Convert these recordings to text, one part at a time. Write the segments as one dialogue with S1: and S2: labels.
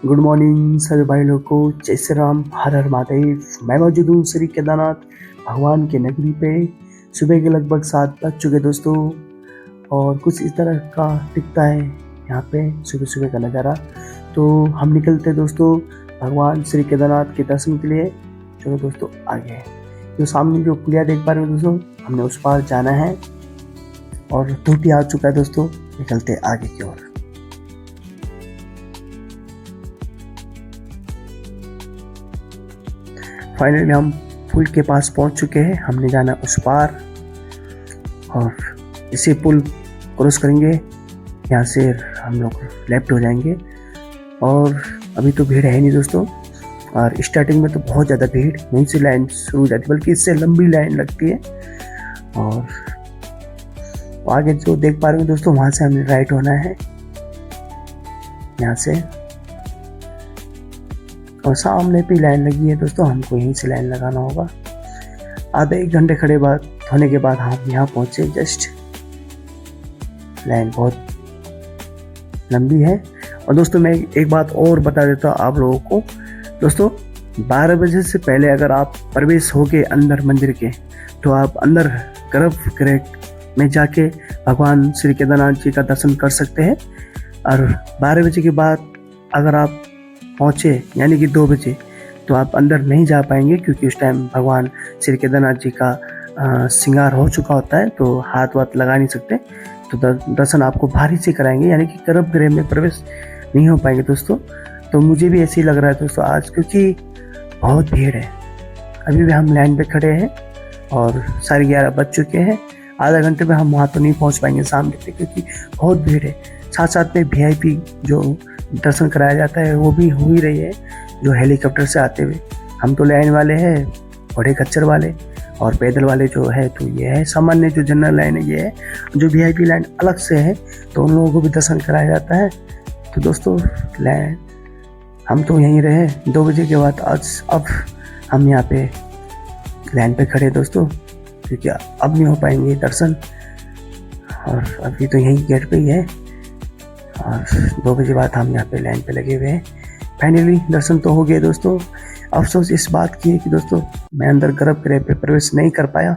S1: Good morning सभी भाई लोग को। जय श्री राम, हर हर महादेव। मैं मौजूद हूँ श्री केदारनाथ भगवान के नगरी पे। सुबह के लगभग 7 बज चुके दोस्तों, और कुछ इस तरह का दिखता है यहाँ पे सुबह सुबह का नज़ारा। तो हम निकलते हैं दोस्तों भगवान श्री केदारनाथ के दर्शन के लिए। चलो दोस्तों आगे, जो सामने जो पुलिया देख पा रहे हो दोस्तों, हमने उस पार जाना है और धूप आ चुका है दोस्तों। निकलते आगे की ओर। फाइनली हम पुल के पास पहुंच चुके हैं। हमने जाना उस पार और इसी पुल क्रॉस करेंगे। यहाँ से हम लोग लेफ्ट हो जाएंगे। और अभी तो भीड़ है नहीं दोस्तों, और स्टार्टिंग में तो बहुत ज़्यादा भीड़, यहीं से लाइन शुरू हो जाती है, बल्कि इससे लंबी लाइन लगती है। और आगे जो देख पा रहे हो दोस्तों, वहाँ से हमें राइट होना है यहाँ से, और सामने भी लाइन लगी है दोस्तों, हमको यहीं से लाइन लगाना होगा। आधे 1 घंटे खड़े होने के बाद हम यहाँ पहुँचे। जस्ट लाइन बहुत लंबी है। और दोस्तों मैं एक बात और बता देता हूँ आप लोगों को दोस्तों, 12 बजे से पहले अगर आप प्रवेश हो गए अंदर मंदिर के, तो आप अंदर गर्भगृह में जाके भगवान श्री केदारनाथ जी का दर्शन कर सकते हैं। और 12 बजे के बाद अगर आप पहुँचे यानी कि 2 बजे, तो आप अंदर नहीं जा पाएंगे, क्योंकि उस टाइम भगवान श्री केदारनाथ जी का श्रृंगार हो चुका होता है, तो हाथ वाथ लगा नहीं सकते। तो दर्शन आपको बाहर से कराएंगे, यानी कि गर्भगृह में प्रवेश नहीं हो पाएंगे दोस्तों। तो मुझे भी ऐसे ही लग रहा है दोस्तों आज, क्योंकि बहुत भीड़ है। अभी भी हम लाइन पे खड़े हैं और 11:30 बज चुके हैं। आधा घंटे में हम वहाँ तो नहीं पहुँच पाएंगे सामने पे, क्योंकि बहुत भीड़ है। साथ साथ में VIP जो दर्शन कराया जाता है वो भी हो ही रही है, जो हेलीकॉप्टर से आते हुए। हम तो लाइन वाले हैं, घोड़े खच्चर वाले, और पैदल वाले जो है तो ये है सामान्य जो जनरल लाइन है ये है। जो VIP लाइन अलग से है, तो उन लोगों को भी दर्शन कराया जाता है। तो दोस्तों लाइन हम तो यहीं रहे 2 बजे के बाद। अब हम यहाँ पे लाइन पे खड़े दोस्तों, क्योंकि अब नहीं हो पाएंगे दर्शन, और अभी तो यहीं गेट पे ही है। और 2 बजे बाद हम यहाँ पे लाइन पे लगे हुए हैं। फाइनली दर्शन तो हो गए दोस्तों। अफसोस इस बात की है कि दोस्तों मैं अंदर गर्भगृह पे प्रवेश नहीं कर पाया।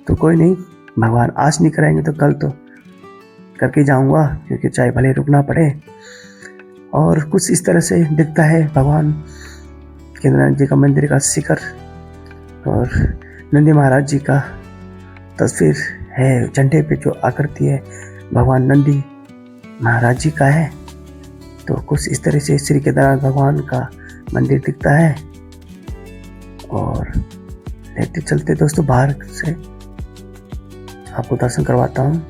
S1: तो कोई नहीं, भगवान आज नहीं कराएंगे तो कल तो करके जाऊंगा, क्योंकि चाहे भले रुकना पड़े। और कुछ इस तरह से दिखता है भगवान केदारनाथ जी का मंदिर का शिखर, और नंदी महाराज जी का तस्वीर है। झंडे पे जो आकृति है भगवान नंदी महाराज जी का है। तो कुछ इस तरह से श्री केदारनाथ भगवान का मंदिर दिखता है। और लेते चलते दोस्तों बाहर से आपको दर्शन करवाता हूँ।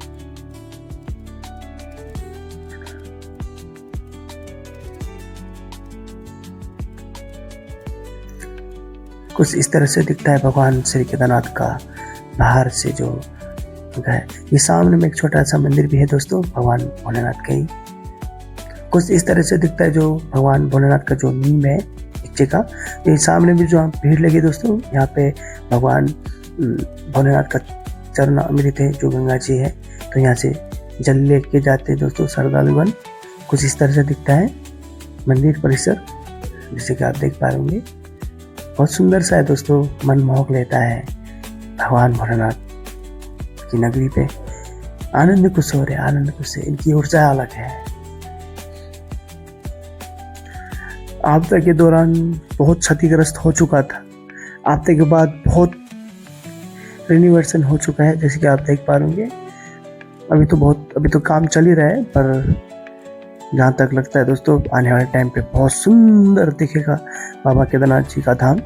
S1: कुछ इस तरह से दिखता है भगवान श्री केदारनाथ का बाहर से जो है। ये सामने में एक छोटा सा मंदिर भी है दोस्तों, भगवान भोलेनाथ का ही। कुछ इस तरह से दिखता है जो भगवान भोलेनाथ का जो नीम है नीचे का। ये सामने भी जो भीड़ लगी दोस्तों, यहाँ पे भगवान भोलेनाथ का चरण अमृत है जो गंगा जी है। तो यहाँ से जल लेके जाते हैं दोस्तों श्रद्धालुगण। कुछ इस तरह से दिखता है मंदिर परिसर, जैसे कि आप देख पा रहे होंगे। बहुत सुंदर सा है दोस्तों, मन मोहक लेता है भगवान भोलेनाथ की नगरी पे। आनंद कुछ हो रहे, आनंद कुछ है, इनकी ऊर्जा अलग है। आपदा के दौरान बहुत क्षतिग्रस्त हो चुका था, आपदा के बाद बहुत रिन्यूएशन हो चुका है, जैसे कि आप देख पा रहे अभी तो काम चल ही रहा है। पर जहाँ तक लगता है दोस्तों आने वाले टाइम पे बहुत सुंदर दिखेगा बाबा केदारनाथ जी का धाम।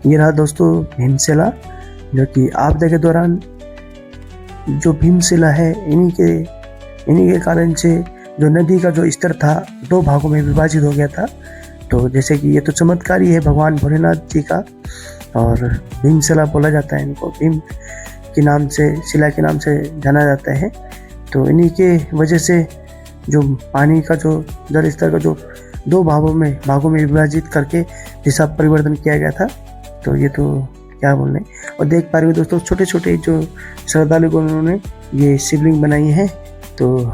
S1: ये रहा दोस्तों भीमशिला, जो कि आपदा के दौरान जो भीमशिला है, इन्हीं के कारण से जो नदी का जो स्तर था 2 भागों में विभाजित हो गया था। तो जैसे कि ये तो चमत्कार ही है भगवान भोलेनाथ जी का, और भीमशिला बोला जाता है इनको, भीम के नाम से, शिला के नाम से जाना जाता है। तो इन्हीं के वजह से जो पानी का जो जल स्तर का जो 2 भागों में विभाजित करके दिशा परिवर्तन किया गया था। तो ये तो क्या बोलने। और देख पा रहे हो दोस्तों छोटे छोटे जो श्रद्धालु को उन्होंने ये शिवलिंग बनाई है। तो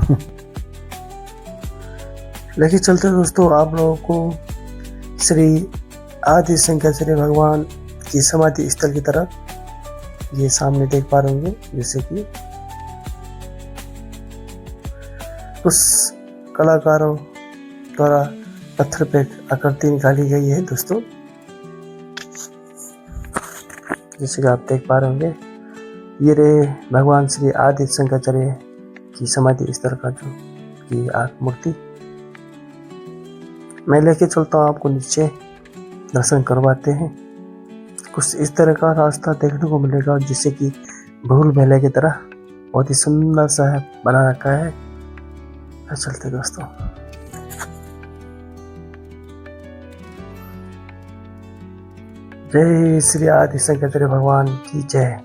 S1: लेके चलते हैं दोस्तों आप लोगों को श्री आदि शंकराचार्य भगवान की समाधि स्थल की तरफ। ये सामने देख पा रहे होंगे जैसे कि उस कलाकारों द्वारा पत्थर पे आकृति निकाली गई है दोस्तों, जैसे कि आप देख पा रहे होंगे। ये रहे भगवान श्री आदि शंकराचार्य की समाधि स्थल का जो की मूर्ति। मैं लेके चलता हूँ आपको नीचे, दर्शन करवाते हैं। कुछ इस तरह का रास्ता देखने को मिलेगा जिससे कि भूल भुलैया की तरह बहुत ही सुंदर सा है बना रखा है। तो चलते दोस्तों। जय श्री आदि शंकराचार्य भगवान की जय।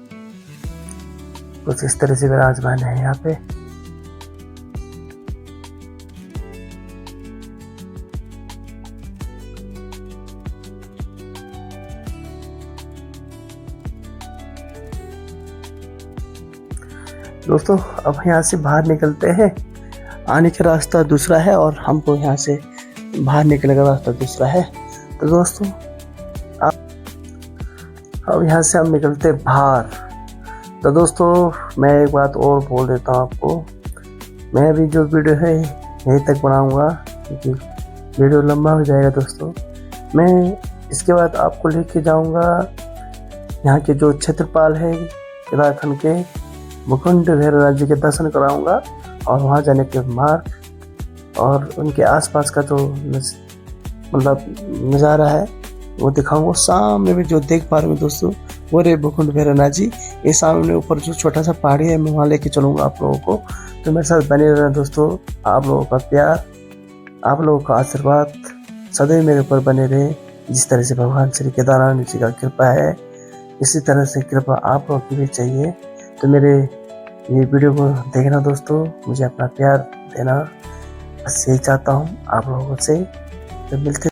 S1: कुछ इस तरह से विराजमान है यहाँ पे। दोस्तों अब यहाँ से बाहर निकलते हैं। आने का रास्ता दूसरा है और हमको यहाँ से बाहर निकलने का रास्ता दूसरा है। तो दोस्तों अब यहाँ से हम निकलते बाहर। तो दोस्तों मैं एक बात और बोल देता हूँ आपको, मैं अभी जो वीडियो है यहीं तक बनाऊँगा क्योंकि वीडियो लंबा हो जाएगा दोस्तों। मैं इसके बाद आपको लेके जाऊँगा यहाँ के जो क्षेत्रपाल है उत्तराखंड के मुकुंड भैरवनाथ जी के दर्शन कराऊंगा और वहाँ जाने के मार्ग और उनके आसपास का जो मतलब नज़ारा है वो दिखाऊंगा। सामने में जो देख पा रहे हैं दोस्तों वो रे मुकुंड भैरवनाथ जी। ये सामने ऊपर जो छोटा सा पहाड़ी है मैं वहाँ लेके चलूँगा आप लोगों को। तो मेरे साथ बने रहना दोस्तों। आप लोगों का प्यार, आप लोगों का आशीर्वाद सदैव मेरे ऊपर बने रहे। जिस तरह से भगवान श्री केदारनाथ जी का कृपा है इसी तरह से कृपा आप लोगों की भी चाहिए। तो मेरे ये वीडियो को देखना दोस्तों, मुझे अपना प्यार देना, बस यही चाहता हूँ आप लोगों से। तो मिलते